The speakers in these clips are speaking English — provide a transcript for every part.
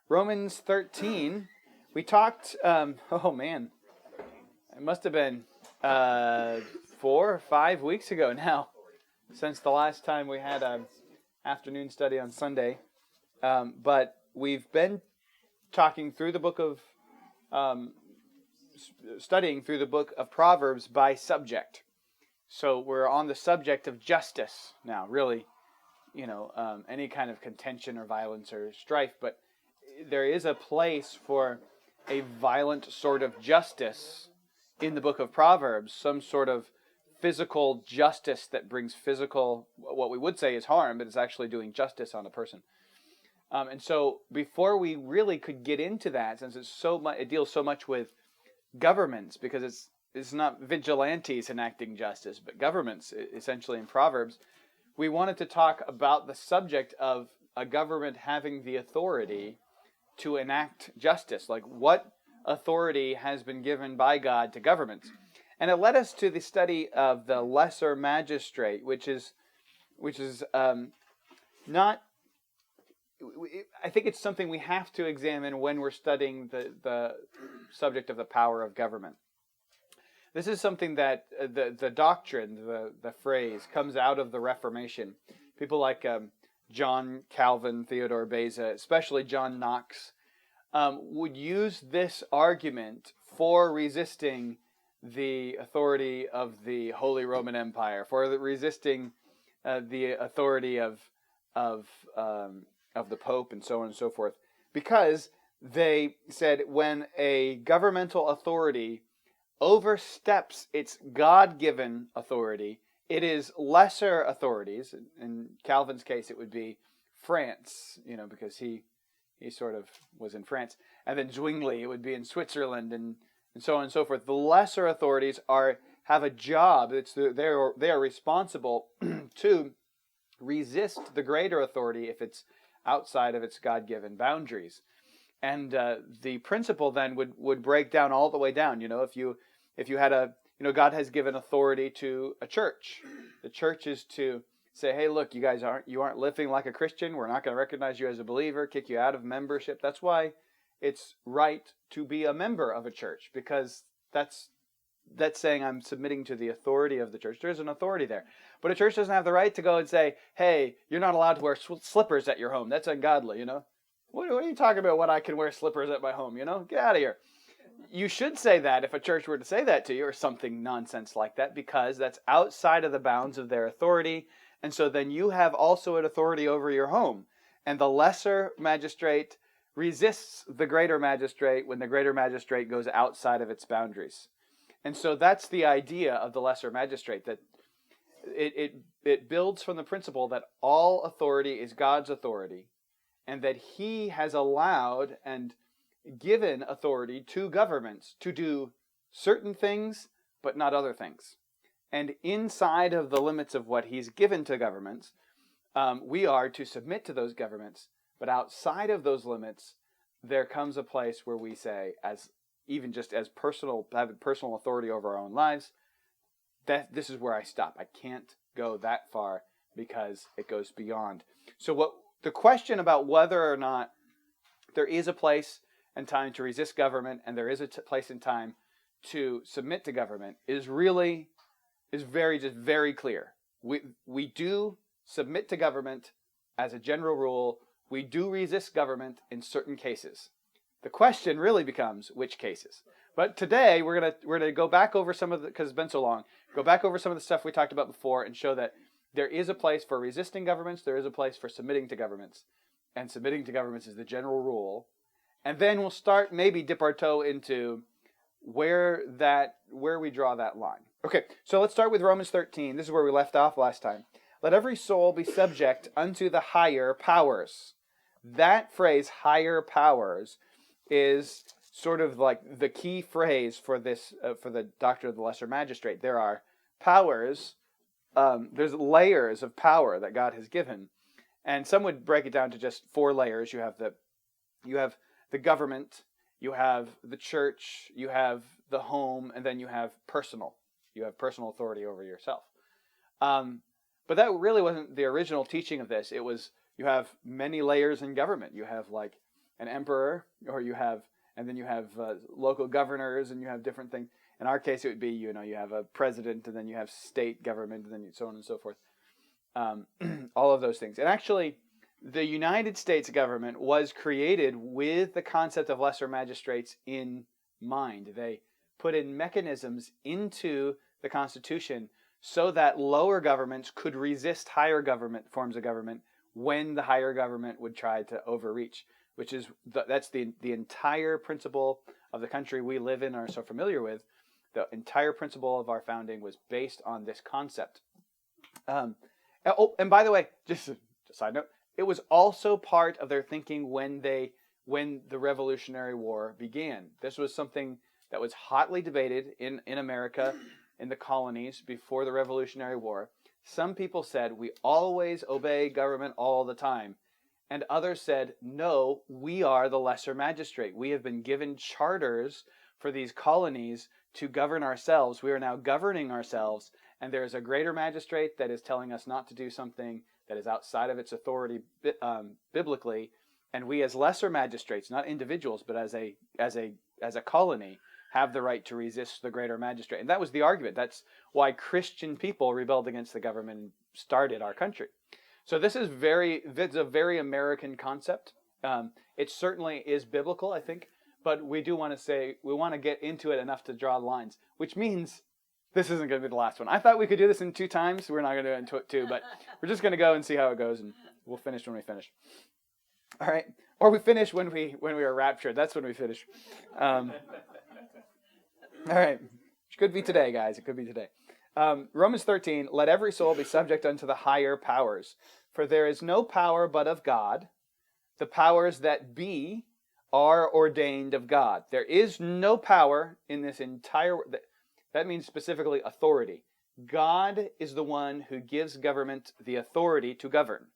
Romans 13, we talked, oh man, it must have been 4 or 5 weeks ago now, since the last time we had an afternoon study on Sunday. But we've been talking through the book of, studying through the book of Proverbs by subject. So we're on the subject of justice now, really, any kind of contention or violence or strife, but there is a place for a violent sort of justice in the book of Proverbs, some sort of physical justice that brings physical, what we would say is harm, but it's actually doing justice on a person. And so before we really could get into that, since it deals so much with governments, because it's not vigilantes enacting justice, but governments essentially in Proverbs, we wanted to talk about the subject of a government having the authority to enact justice, like what authority has been given by God to governments. And it led us to the study of the lesser magistrate, which is not. I think it's something we have to examine when we're studying the subject of the power of government. This is something that the doctrine, the phrase, comes out of the Reformation. People like John Calvin, Theodore Beza, especially John Knox, would use this argument for resisting the authority of the Holy Roman Empire, for resisting the authority of the Pope, and so on and so forth, because they said when a governmental authority oversteps its God-given authority, it is lesser authorities. In Calvin's case, it would be France, because he sort of was in France. And then Zwingli, it would be in Switzerland, and so on and so forth. The lesser authorities have a job. They are responsible to resist the greater authority if it's outside of its God-given boundaries. And the principle then would break down all the way down. If you had God has given authority to a church. The church is to say, hey, look, you guys aren't living like a Christian. We're not going to recognize you as a believer, kick you out of membership. That's why it's right to be a member of a church, because that's saying I'm submitting to the authority of the church. There's an authority there. But a church doesn't have the right to go and say, hey, you're not allowed to wear slippers at your home. That's ungodly, What are you talking about, what I can wear slippers at my home, Get out of here. You should say that if a church were to say that to you, or something nonsense like that, because that's outside of the bounds of their authority. And so then you have also an authority over your home. And the lesser magistrate resists the greater magistrate when the greater magistrate goes outside of its boundaries. And so that's the idea of the lesser magistrate, that it builds from the principle that all authority is God's authority, and that he has allowed and given authority to governments to do certain things, but not other things. And inside of the limits of what he's given to governments, we are to submit to those governments. But outside of those limits, there comes a place where we say, having personal authority over our own lives, that this is where I stop. I can't go that far because it goes beyond. So the question about whether or not there is a place and time to resist government, and there is a place and time to submit to government, is very clear. We do submit to government as a general rule. We do resist government in certain cases. The question really becomes which cases. But today we're gonna go back over some of the, because it's been so long, go back over some of the stuff we talked about before and show that there is a place for resisting governments, there is a place for submitting to governments, and submitting to governments is the general rule. And then we'll start, maybe dip our toe into where we draw that line. Okay, so let's start with Romans 13. This is where we left off last time. Let every soul be subject unto the higher powers. That phrase, higher powers, is sort of like the key phrase for this, for the doctrine of the lesser magistrate. There are powers, there's layers of power that God has given. And some would break it down to just 4 layers. You have the government, you have the church, you have the home, and then you have personal. You have personal authority over yourself. But that really wasn't the original teaching of this. It was, you have many layers in government. You have like an emperor, and then you have local governors, and you have different things. In our case, it would be, you have a president, and then you have state government, and then so on and so forth. All of those things. And actually, the United States government was created with the concept of lesser magistrates in mind. They put in mechanisms into the Constitution so that lower governments could resist higher government forms of government when the higher government would try to overreach, which is that's the entire principle of the country we live in and are so familiar with. The entire principle of our founding was based on this concept. And by the way, just a side note, it was also part of their thinking when the Revolutionary War began. This was something that was hotly debated in America, in the colonies, before the Revolutionary War. Some people said, we always obey government all the time. And others said, no, we are the lesser magistrate. We have been given charters for these colonies to govern ourselves. We are now governing ourselves, and there is a greater magistrate that is telling us not to do something that is outside of its authority biblically, and we as lesser magistrates, not individuals, but as a colony, have the right to resist the greater magistrate. And that was the argument. That's why Christian people rebelled against the government and started our country. So this is a very American concept. It certainly is biblical, I think, but we do want to say, we want to get into it enough to draw lines, which means this isn't going to be the last one. I thought we could do this in 2 times. We're not going to do it in 2, but we're just going to go and see how it goes, and we'll finish when we finish. All right? Or we finish when we are raptured. That's when we finish. All right. Which could be today, guys. It could be today. Romans 13, let every soul be subject unto the higher powers. For there is no power but of God. The powers that be are ordained of God. There is no power in this entire... That means specifically authority. God is the one who gives government the authority to govern.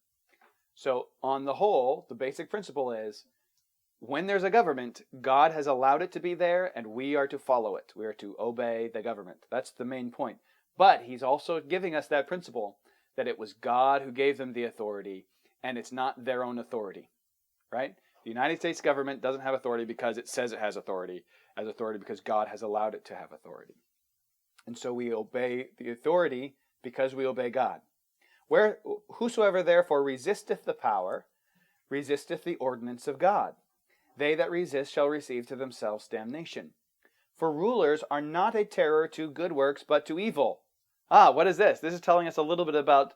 So on the whole, the basic principle is, when there's a government, God has allowed it to be there, and we are to follow it. We are to obey the government. That's the main point. But he's also giving us that principle that it was God who gave them the authority, and it's not their own authority, right? The United States government doesn't have authority because it says it has authority. It has authority because God has allowed it to have authority. And so we obey the authority because we obey God. Whosoever therefore resisteth the power, resisteth the ordinance of God. They that resist shall receive to themselves damnation. For rulers are not a terror to good works, but to evil. What is this? This is telling us a little bit about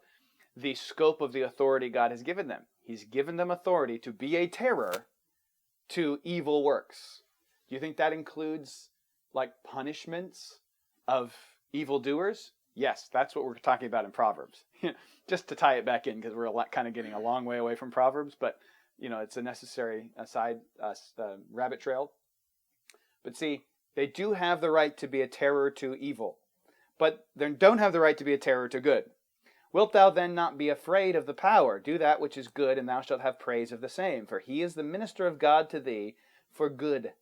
the scope of the authority God has given them. He's given them authority to be a terror to evil works. Do you think that includes like punishments of evildoers? Yes, that's what we're talking about in Proverbs. Just to tie it back in, because we're kind of getting a long way away from Proverbs, but it's a necessary rabbit trail. But see, they do have the right to be a terror to evil, but they don't have the right to be a terror to good. Wilt thou then not be afraid of the power? Do that which is good, and thou shalt have praise of the same. For he is the minister of God to thee for good.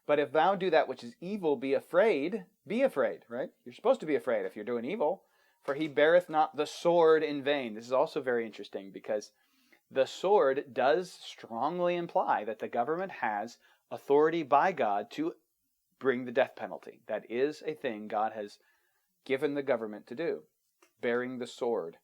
But if thou do that which is evil, be afraid, right? You're supposed to be afraid if you're doing evil. For he beareth not the sword in vain. This is also very interesting, because the sword does strongly imply that the government has authority by God to bring the death penalty. That is a thing God has given the government to do, bearing the sword.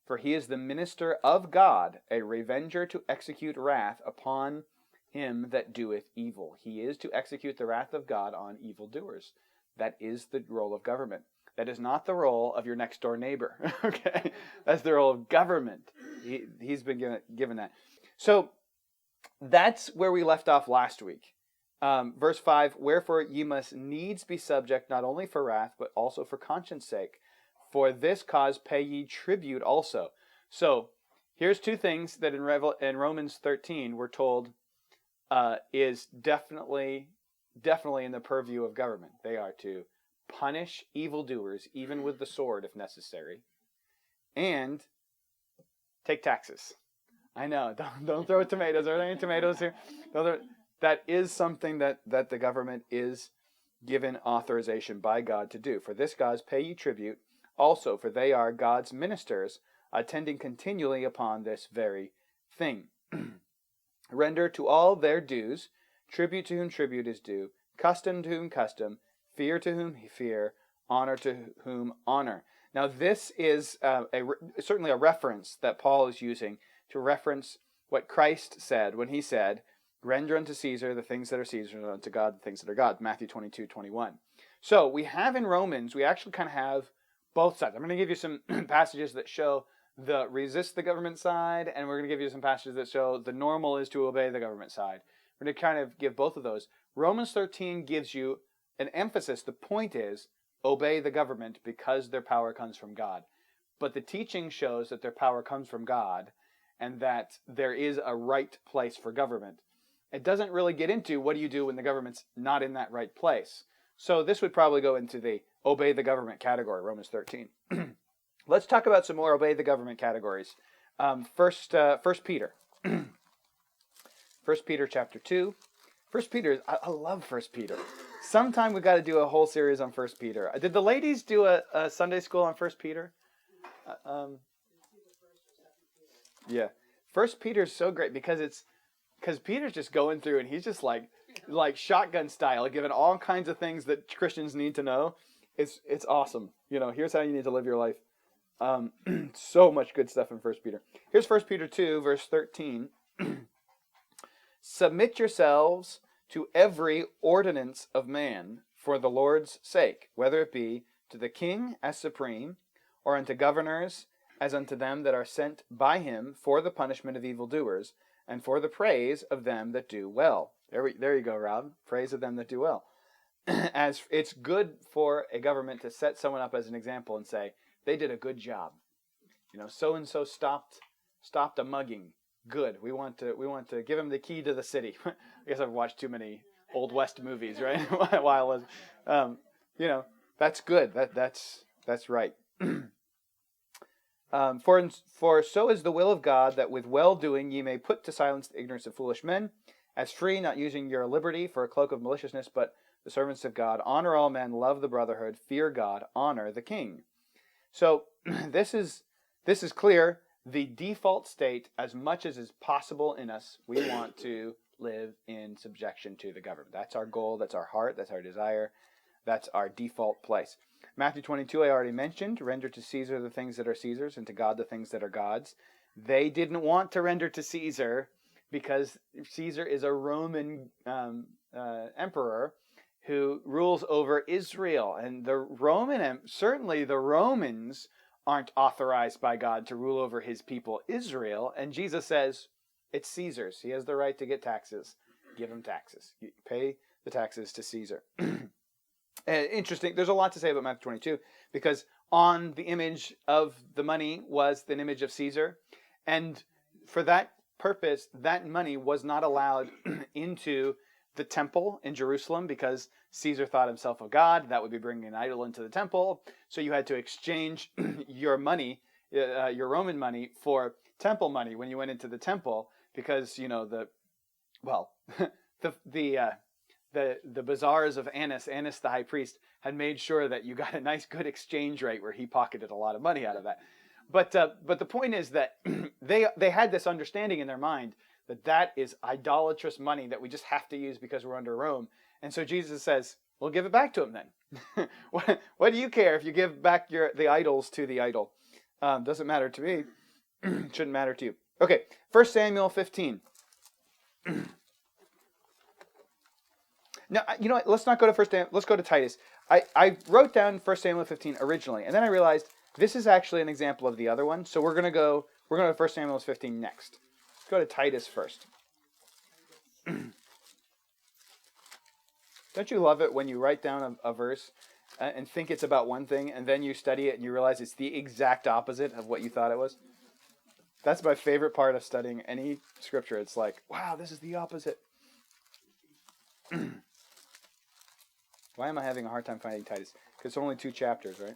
For he is the minister of God, a revenger to execute wrath upon him that doeth evil. He is to execute the wrath of God on evildoers. That is the role of government. That is not the role of your next door neighbor. Okay, that's the role of government. He's been given that. So that's where we left off last week. Verse 5, wherefore ye must needs be subject not only for wrath, but also for conscience sake. For this cause pay ye tribute also. So here's 2 things that in Romans 13 we're told is definitely in the purview of government. They are to punish evildoers, even with the sword if necessary, and take taxes. I know, don't throw tomatoes. Are there any tomatoes here? That is something that the government is given authorization by God to do. For this cause pay ye tribute also, for they are God's ministers, attending continually upon this very thing. Render to all their dues, tribute to whom tribute is due, custom to whom custom, fear to whom fear, honor to whom honor. Now this is certainly a reference that Paul is using to reference what Christ said when he said, render unto Caesar the things that are Caesar's, and unto God the things that are God, Matthew 22:21. So we have in Romans, we actually kind of have both sides. I'm going to give you some passages that show the resist the government side, and we're going to give you some passages that show the normal is to obey the government side. We're going to kind of give both of those. Romans 13 gives you an emphasis. The point is, obey the government because their power comes from God. But the teaching shows that their power comes from God and that there is a right place for government. It doesn't really get into what do you do when the government's not in that right place. So this would probably go into the obey the government category, Romans 13. Let's talk about some more obey the government categories. First Peter. 1 Peter chapter 2. 1 Peter, I love 1 Peter. Sometime we've got to do a whole series on 1 Peter. Did the ladies do a Sunday school on 1 Peter? Yeah. 1 Peter is so great because Peter's just going through and he's just like shotgun style, giving all kinds of things that Christians need to know. It's awesome. Here's how you need to live your life. So much good stuff in 1 Peter. Here's 1 Peter 2, verse 13. Submit yourselves to every ordinance of man for the Lord's sake, whether it be to the king as supreme, or unto governors as unto them that are sent by him for the punishment of evildoers, and for the praise of them that do well. There you go, Rob. Praise of them that do well. As it's good for a government to set someone up as an example and say, they did a good job. So-and-so stopped a mugging. Good. We want to give him the key to the city. I guess I've watched too many Old West movies, right? While that's good. That's right. For so is the will of God, that with well-doing ye may put to silence the ignorance of foolish men, as free, not using your liberty for a cloak of maliciousness, but the servants of God. Honor all men, love the brotherhood, fear God, honor the king. So this is clear. The default state, as much as is possible in us, we want to live in subjection to the government. That's our goal. That's our heart. That's our desire. That's our default place. Matthew 22, I already mentioned, render to Caesar the things that are Caesar's and to God the things that are God's. They didn't want to render to Caesar because Caesar is a Roman emperor who rules over Israel. And certainly the Romans aren't authorized by God to rule over his people Israel. And Jesus says, it's Caesar's. He has the right to get taxes. Give him taxes. You pay the taxes to Caesar. Interesting. There's a lot to say about Matthew 22 because on the image of the money was an image of Caesar. And for that purpose, that money was not allowed into the temple in Jerusalem because Caesar thought himself a god. That would be bringing an idol into the temple. So you had to exchange your money, your Roman money, for temple money when you went into the temple because, the bazaars of Annas the high priest, had made sure that you got a nice good exchange rate where he pocketed a lot of money out of that. But the point is that they had this understanding in their mind that is idolatrous money that we just have to use because we're under Rome. And so Jesus says, well, give it back to him then. What do you care if you give back the idols to the idol? Doesn't matter to me. Shouldn't matter to you. Okay, 1 Samuel 15. Now, you know what? Let's not go to 1 Samuel. Let's go to Titus. I wrote down 1 Samuel 15 originally, and then I realized this is actually an example of the other one. So we're going to go to 1 Samuel 15 next. Let's go to Titus first. Don't you love it when you write down a verse and think it's about one thing, and then you study it and you realize it's the exact opposite of what you thought it was? That's my favorite part of studying any scripture. It's like, wow, this is the opposite. Why am I having a hard time finding Titus? Because it's only 2 chapters, right?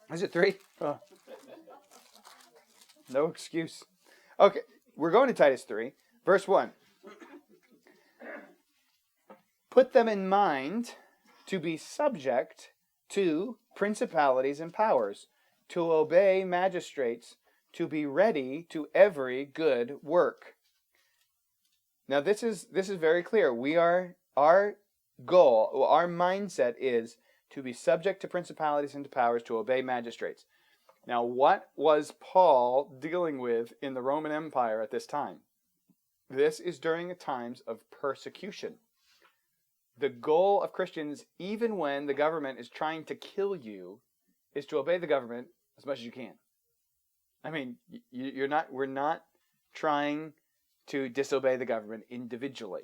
3. Is it 3? Oh. No excuse. Okay, we're going to Titus 3, verse 1. Put them in mind to be subject to principalities and powers, to obey magistrates, to be ready to every good work. Now this is very clear. Our goal, our mindset is to be subject to principalities and to powers, to obey magistrates. Now, what was Paul dealing with in the Roman Empire at this time? This is during times of persecution. The goal of Christians, even when the government is trying to kill you, is to obey the government as much as you can. I mean, we're not trying to disobey the government individually,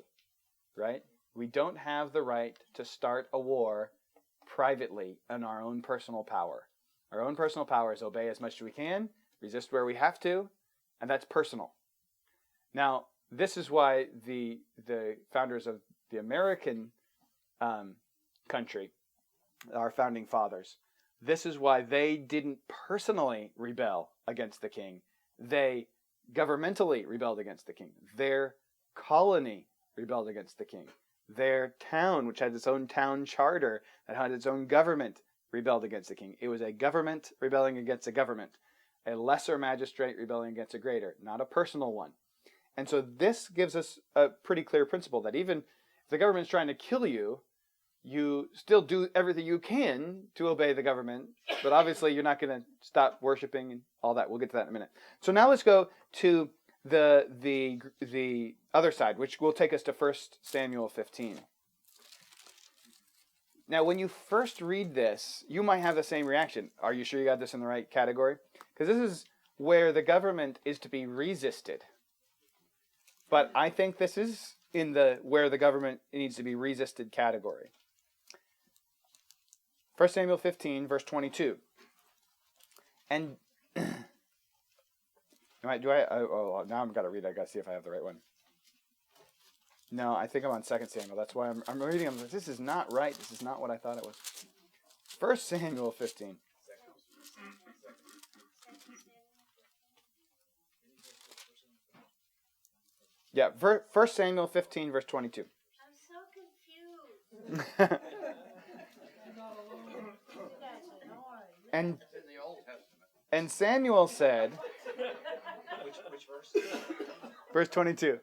right? We don't have the right to start a war privately in our own personal power. Our own personal power is obey as much as we can, resist where we have to, and that's personal. Now, this is why the founders of the American country, our founding fathers, this is why they didn't personally rebel against the king. They governmentally rebelled against the king. Their colony rebelled against the king. Their town, which had its own town charter, that had its own government, rebelled against the king. It was a government rebelling against a government, a lesser magistrate rebelling against a greater, not a personal one. And so this gives us a pretty clear principle that even if the government's trying to kill you, you still do everything you can to obey the government, but obviously you're not going to stop worshiping and all that. We'll get to that in a minute. So now let's go to the other side, which will take us to 1 Samuel 15. Now, when you first read this, you might have the same reaction. Are you sure you got this in the right category? Because this is where the government is to be resisted. But I think this is in the where the government needs to be resisted category. 1 Samuel 15, verse 22. And now I've got to read it. I've got to see if I have the right one. No, I think I'm on 2 Samuel. That's why I'm reading. I'm like, this is not right. This is not what I thought it was. 1 Samuel 15. Yeah, 1 Samuel 15, verse 22. I'm so confused. And Samuel said, Which verse? verse 22.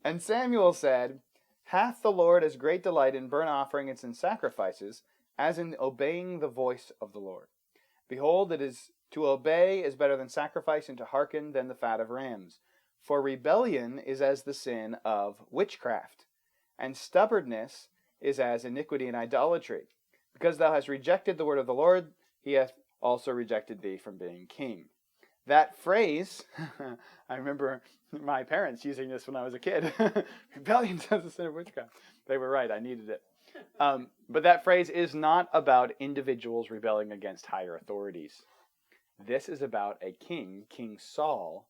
And Samuel said, hath the Lord as great delight in burnt offerings and sacrifices as in obeying the voice of the Lord? Behold, it is to obey is better than sacrifice, and to hearken than the fat of rams. For rebellion is as the sin of witchcraft, and stubbornness is as iniquity and idolatry. Because thou hast rejected the word of the Lord, he hath also rejected thee from being king. That phrase, I remember my parents using this when I was a kid. Rebellion is as the sin of witchcraft. They were right, I needed it. But that phrase is not about individuals rebelling against higher authorities. This is about a king, King Saul,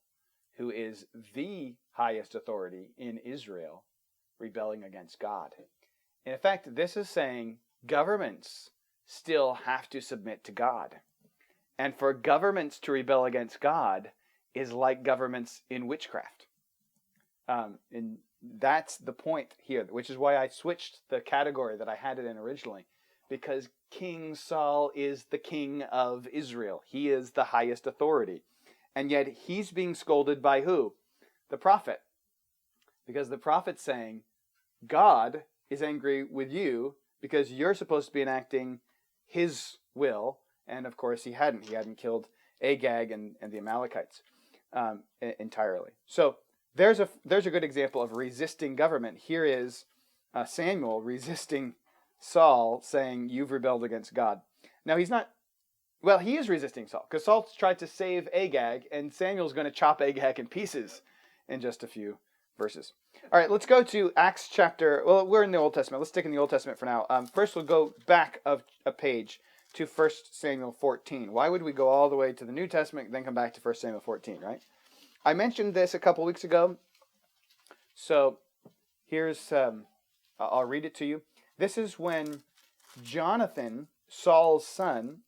who is the highest authority in Israel, rebelling against God. In fact, this is saying governments still have to submit to God. And for governments to rebel against God is like governments in witchcraft. And that's the point here, which is why I switched the category that I had it in originally. Because King Saul is the king of Israel. He is the highest authority. And yet he's being scolded by who? The prophet. Because the prophet's saying, God is angry with you because you're supposed to be enacting his will. And of course he hadn't. He hadn't killed Agag and the Amalekites entirely. So there's a good example of resisting government. Here is Samuel resisting Saul, saying, you've rebelled against God. Now he is resisting Saul, because Saul tried to save Agag, and Samuel's going to chop Agag in pieces in just a few verses. All right, let's go to Acts chapter, well, we're in the Old Testament. Let's stick in the Old Testament for now. First, we'll go back a page to 1 Samuel 14. Why would we go all the way to the New Testament and then come back to 1 Samuel 14, right? I mentioned this a couple weeks ago, so here's, I'll read it to you. This is when Jonathan, Saul's son,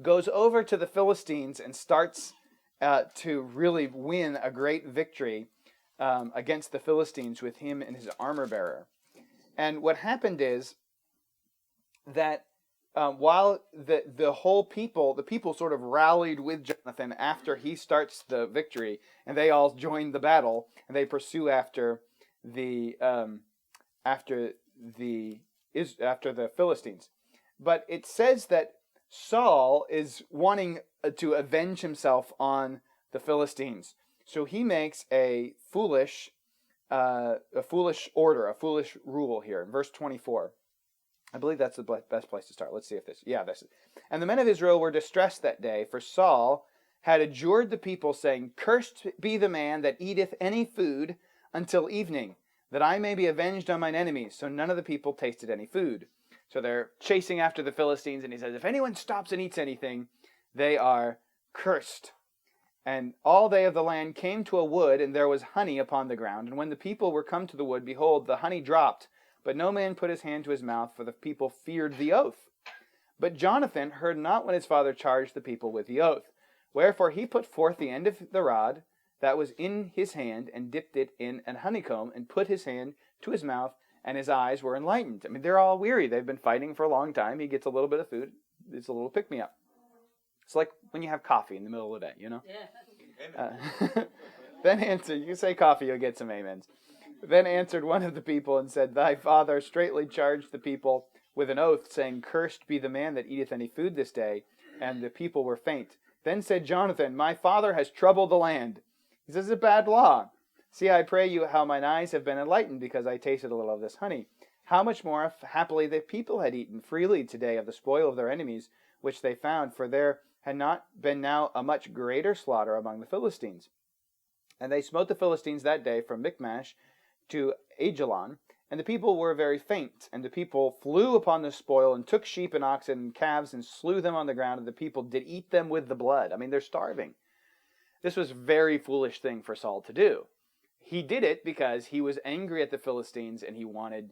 goes over to the Philistines and starts to really win a great victory against the Philistines with him and his armor bearer. And what happened is that while the whole people, the people sort of rallied with Jonathan after he starts the victory, and they all join the battle, and they pursue after the after the Philistines. But it says that Saul is wanting to avenge himself on the Philistines, so he makes a foolish order, a foolish rule here in verse 24. I believe that's the best place to start. Let's see if this... Yeah, this is... And the men of Israel were distressed that day, for Saul had adjured the people, saying, Cursed be the man that eateth any food until evening, that I may be avenged on mine enemies. So none of the people tasted any food. So they're chasing after the Philistines, and he says, if anyone stops and eats anything, they are cursed. And all they of the land came to a wood, and there was honey upon the ground. And when the people were come to the wood, behold, the honey dropped, but no man put his hand to his mouth, for the people feared the oath. But Jonathan heard not when his father charged the people with the oath. Wherefore he put forth the end of the rod that was in his hand, and dipped it in an honeycomb, and put his hand to his mouth, and his eyes were enlightened. I mean, they're all weary. They've been fighting for a long time. He gets a little bit of food. It's a little pick-me-up. It's like when you have coffee in the middle of the day, you know? Yeah. Then answered, you say coffee, you'll get some amens. Then answered one of the people and said, Thy father straitly charged the people with an oath, saying, Cursed be the man that eateth any food this day. And the people were faint. Then said Jonathan, My father has troubled the land. He says, It's a bad law. See, I pray you, how mine eyes have been enlightened, because I tasted a little of this honey. How much more, if happily the people had eaten freely today of the spoil of their enemies, which they found, for there had not been now a much greater slaughter among the Philistines. And they smote the Philistines that day from Michmash to Ajalon, and the people were very faint. And the people flew upon the spoil, and took sheep and oxen and calves, and slew them on the ground, and the people did eat them with the blood. I mean, they're starving. This was a very foolish thing for Saul to do. He did it because he was angry at the Philistines, and he wanted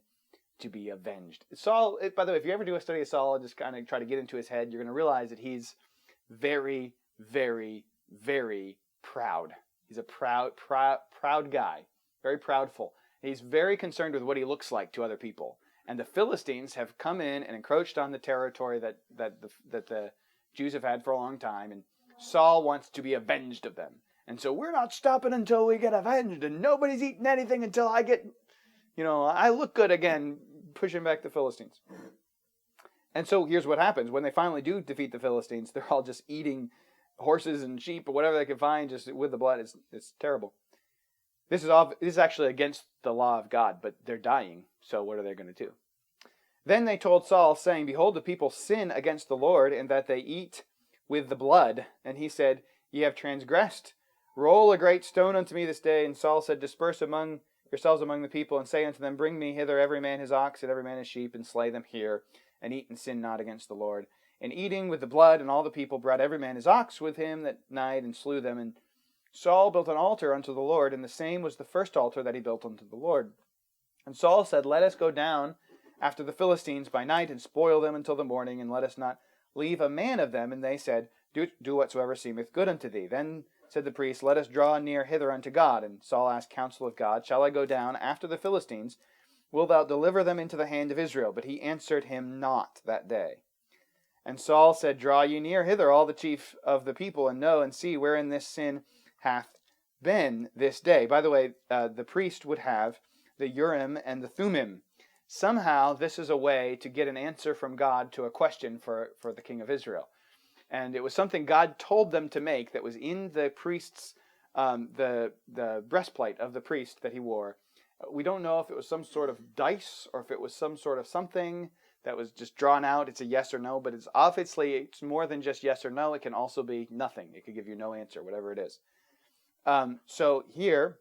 to be avenged. Saul, by the way, if you ever do a study of Saul and just kind of try to get into his head, you're going to realize that he's very, very, very proud. He's a proud guy, very proudful. He's very concerned with what he looks like to other people. And the Philistines have come in and encroached on the territory that the Jews have had for a long time, and Saul wants to be avenged of them. And so we're not stopping until we get avenged, and nobody's eating anything until I get, I look good again, pushing back the Philistines. And so here's what happens. When they finally do defeat the Philistines, they're all just eating horses and sheep or whatever they can find just with the blood. It's terrible. This is actually against the law of God, but they're dying, so what are they going to do? Then they told Saul, saying, Behold, the people sin against the Lord, in that they eat with the blood. And he said, Ye have transgressed. Roll a great stone unto me this day. And Saul said, Disperse among yourselves among the people, and say unto them, Bring me hither every man his ox, and every man his sheep, and slay them here, and eat and sin not against the Lord. And eating with the blood, and all the people brought every man his ox with him that night, and slew them. And Saul built an altar unto the Lord, and the same was the first altar that he built unto the Lord. And Saul said, Let us go down after the Philistines by night, and spoil them until the morning, and let us not leave a man of them. And they said, Do whatsoever seemeth good unto thee. Then said the priest, Let us draw near hither unto God. And Saul asked counsel of God, Shall I go down after the Philistines? Wilt thou deliver them into the hand of Israel? But he answered him not that day. And Saul said, Draw ye near hither all the chief of the people, and know and see wherein this sin hath been this day. By the way, the priest would have the Urim and the Thummim. Somehow this is a way to get an answer from God to a question for the king of Israel. And it was something God told them to make that was in the priest's, the breastplate of the priest that he wore. We don't know if it was some sort of dice or if it was some sort of something that was just drawn out. It's a yes or no, but it's obviously it's more than just yes or no. It can also be nothing. It could give you no answer, whatever it is. So here,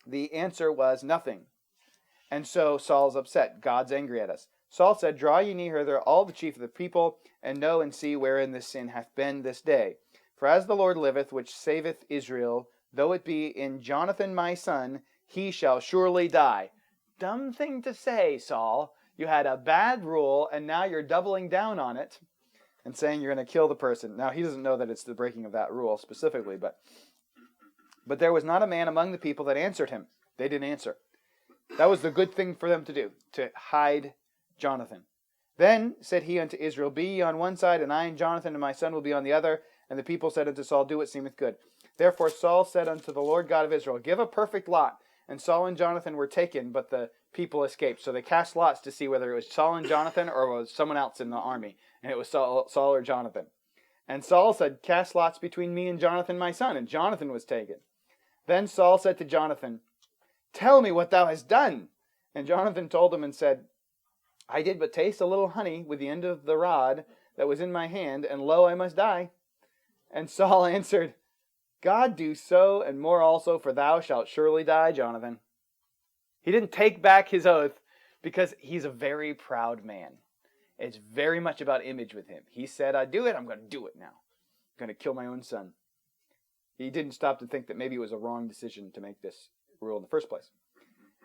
the answer was nothing. And so Saul's upset. God's angry at us. Saul said, Draw ye near hither all the chief of the people, and know and see wherein this sin hath been this day. For as the Lord liveth, which saveth Israel, though it be in Jonathan my son, he shall surely die. Dumb thing to say, Saul. You had a bad rule, and now you're doubling down on it and saying you're going to kill the person. Now, he doesn't know that it's the breaking of that rule specifically, but there was not a man among the people that answered him. They didn't answer. That was the good thing for them to do, to hide Jonathan. Then said he unto Israel, Be ye on one side, and I and Jonathan and my son will be on the other. And the people said unto Saul, Do what seemeth good. Therefore Saul said unto the Lord God of Israel, Give a perfect lot. And Saul and Jonathan were taken, but the people escaped. So they cast lots to see whether it was Saul and Jonathan or was someone else in the army. And it was Saul or Jonathan. And Saul said, Cast lots between me and Jonathan my son. And Jonathan was taken. Then Saul said to Jonathan, Tell me what thou hast done. And Jonathan told him and said, I did but taste a little honey with the end of the rod that was in my hand, and lo, I must die. And Saul answered, God do so, and more also, for thou shalt surely die, Jonathan. He didn't take back his oath because he's a very proud man. It's very much about image with him. He said, I do it, I'm going to do it now. I'm going to kill my own son. He didn't stop to think that maybe it was a wrong decision to make this rule in the first place.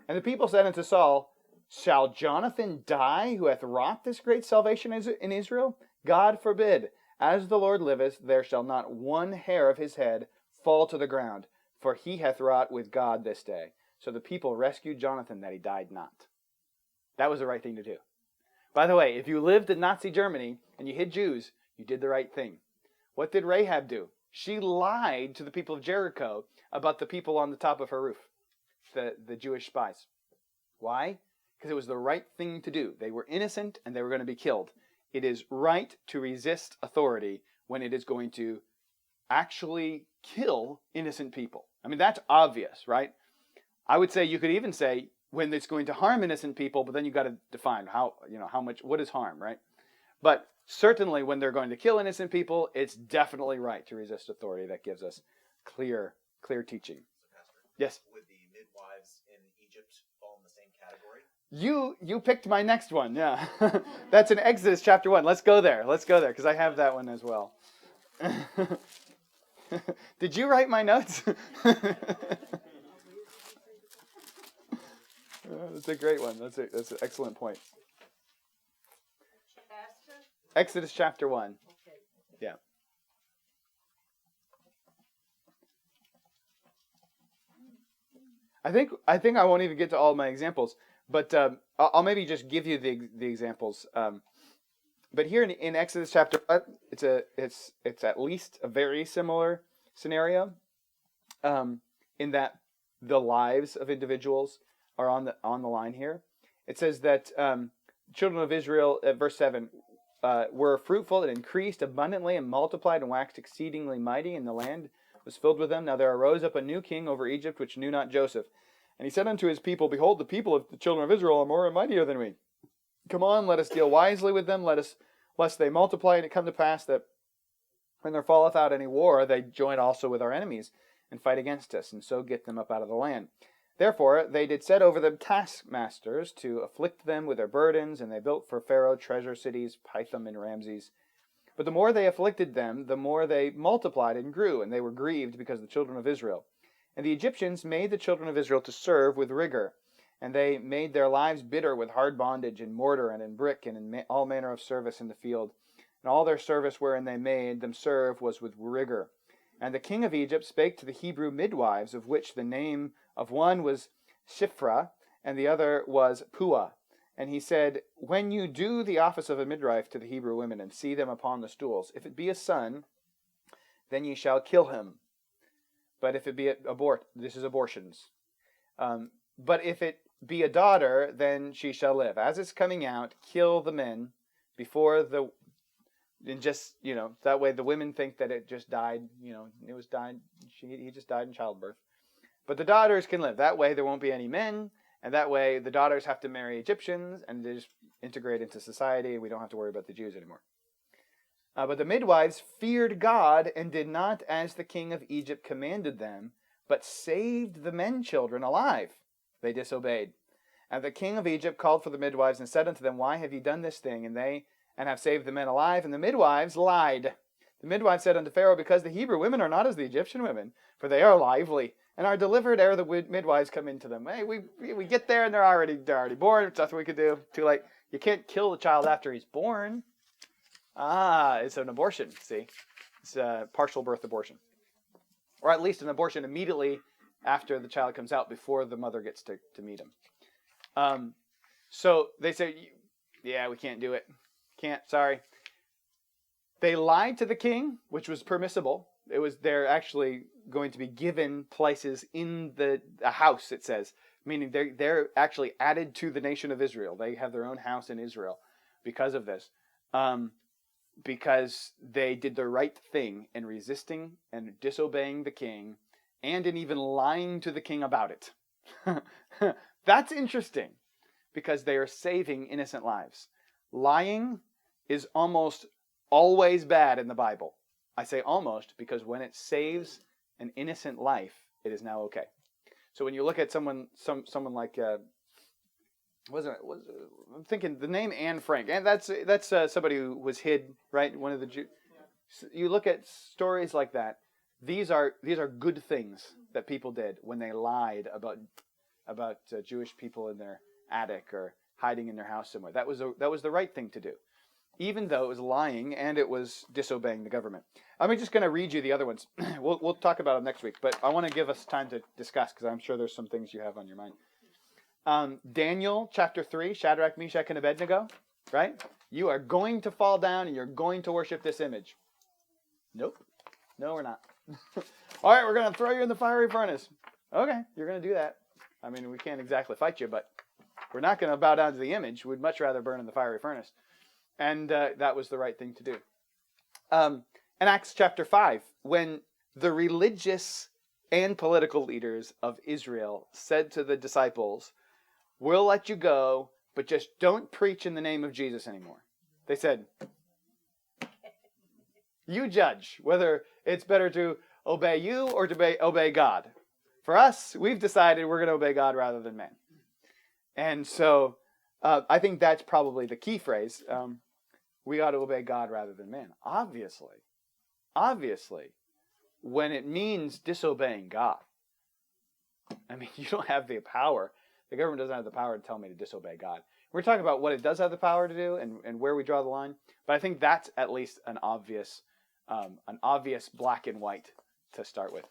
And the people said unto Saul, Shall Jonathan die, who hath wrought this great salvation in Israel? God forbid. As the Lord liveth, there shall not one hair of his head fall to the ground, for he hath wrought with God this day. So the people rescued Jonathan that he died not. That was the right thing to do. By the way, if you lived in Nazi Germany and you hid Jews, you did the right thing. What did Rahab do? She lied to the people of Jericho about the people on the top of her roof, the Jewish spies. Why? Because it was the right thing to do. They were innocent and they were going to be killed. It is right to resist authority when it is going to actually kill innocent people. I mean, that's obvious, right? I would say you could even say when it's going to harm innocent people, but then you've got to define how much, what is harm, right? But certainly when they're going to kill innocent people, it's definitely right to resist authority. That gives us clear teaching. So, Pastor, yes? would the midwives in Egypt fall in the same category? You picked my next one, yeah. That's in Exodus chapter 1. Let's go there, because I have that one as well. Did you write my notes? That's a great one. That's an excellent point. Exodus chapter 1. Yeah. I think I won't even get to all my examples, but I'll maybe just give you the examples. But here in Exodus chapter 1, it's at least a very similar scenario, in that the lives of individuals are on the line here. It says that children of Israel, at verse 7, were fruitful and increased abundantly and multiplied and waxed exceedingly mighty, and the land was filled with them. Now there arose up a new king over Egypt, which knew not Joseph. And he said unto his people, Behold, the people of the children of Israel are more and mightier than we. Come on, let us deal wisely with them, lest they multiply, and it come to pass that when there falleth out any war, they join also with our enemies, and fight against us, and so get them up out of the land. Therefore they did set over them taskmasters to afflict them with their burdens, and they built for Pharaoh treasure cities, Pithom and Ramses. But the more they afflicted them, the more they multiplied and grew, and they were grieved because of the children of Israel. And the Egyptians made the children of Israel to serve with rigor, and they made their lives bitter with hard bondage in mortar and in brick and in all manner of service in the field. And all their service wherein they made them serve was with rigor. And the king of Egypt spake to the Hebrew midwives, of which the name of one was Shiphrah, and the other was Puah. And he said, When you do the office of a midwife to the Hebrew women, and see them upon the stools, if it be a son, then ye shall kill him. But if it be this is abortions. But if it be a daughter, then she shall live. As it's coming out, kill the men before and just, that way the women think that it just died, it was died, he just died in childbirth. But the daughters can live. That way there won't be any men, and that way the daughters have to marry Egyptians, and they just integrate into society, and we don't have to worry about the Jews anymore. But the midwives feared God, and did not as the king of Egypt commanded them, but saved the men children alive. They disobeyed. And the king of Egypt called for the midwives, and said unto them, Why have ye done this thing? And have saved the men alive. And the midwives lied. The midwives said unto Pharaoh, Because the Hebrew women are not as the Egyptian women, for they are lively, and are delivered ere the midwives come into them. Hey, we get there, and they're already born. There's nothing we could do. Too late. You can't kill the child after he's born. It's an abortion, see? It's a partial birth abortion. Or at least an abortion immediately after the child comes out, before the mother gets to meet him. So they say, yeah, we can't do it. Can't, sorry. They lied to the king, which was permissible. They're actually going to be given places in the house, it says, meaning they're actually added to the nation of Israel. They have their own house in Israel because of this, because they did the right thing in resisting and disobeying the king, and in even lying to the king about it. That's interesting, because they are saving innocent lives. Lying is almost always bad in the Bible. I say almost because when it saves an innocent life, it is now okay. So when you look at someone like I'm thinking the name Anne Frank, and that's somebody who was hid, right? One of the Jews. You look at stories like that. These are good things that people did when they lied about Jewish people in their attic or hiding in their house somewhere. That was the right thing to do, even though it was lying and it was disobeying the government. I'm just going to read you the other ones. We'll talk about them next week, but I want to give us time to discuss because I'm sure there's some things you have on your mind. Daniel chapter 3, Shadrach, Meshach, and Abednego, right? You are going to fall down and you're going to worship this image. Nope. No, we're not. All right, we're going to throw you in the fiery furnace. Okay, you're going to do that. I mean, we can't exactly fight you, but we're not going to bow down to the image. We'd much rather burn in the fiery furnace. And that was the right thing to do. In Acts chapter 5, when the religious and political leaders of Israel said to the disciples, we'll let you go, but just don't preach in the name of Jesus anymore. They said, you judge whether it's better to obey you or to obey God. For us, we've decided we're going to obey God rather than man. And so I think that's probably the key phrase. We ought to obey God rather than man. Obviously, when it means disobeying God, I mean, you don't have the power. The government doesn't have the power to tell me to disobey God. We're talking about what it does have the power to do and where we draw the line. But I think that's at least an obvious black and white to start with.